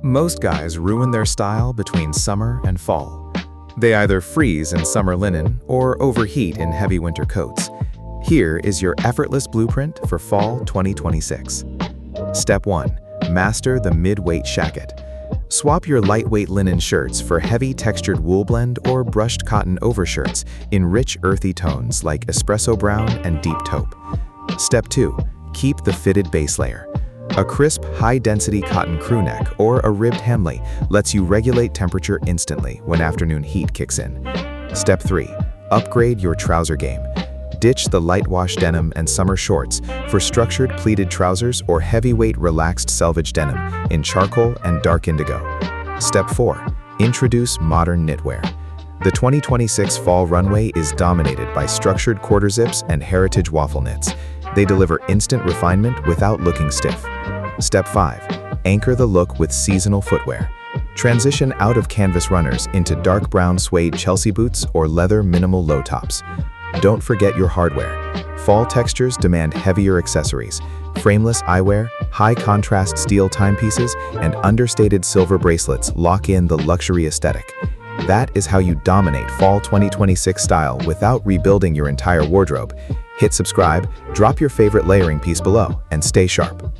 Most guys ruin their style between summer and fall. They either freeze in summer linen or overheat in heavy winter coats. Here is your effortless blueprint for fall 2026. Step 1. Master the mid-weight shacket. Swap your lightweight linen shirts for heavy textured wool blend or brushed cotton overshirts in rich earthy tones like espresso brown and deep taupe. Step 2. Keep the fitted base layer. A crisp, high-density cotton crew neck or a ribbed hemley lets you regulate temperature instantly when afternoon heat kicks in. Step 3. Upgrade your trouser game. Ditch the light wash denim and summer shorts for structured pleated trousers or heavyweight relaxed selvage denim in charcoal and dark indigo. Step 4. Introduce modern knitwear. The 2026 fall runway is dominated by structured quarter zips and heritage waffle knits. They deliver instant refinement without looking stiff. Step 5. Anchor the look with seasonal footwear. Transition out of canvas runners into dark brown suede Chelsea boots or leather minimal low tops. Don't forget your hardware. Fall textures demand heavier accessories. Frameless eyewear, high-contrast steel timepieces, and understated silver bracelets lock in the luxury aesthetic. That is how you dominate fall 2026 style without rebuilding your entire wardrobe. Hit subscribe, drop your favorite layering piece below, and stay sharp.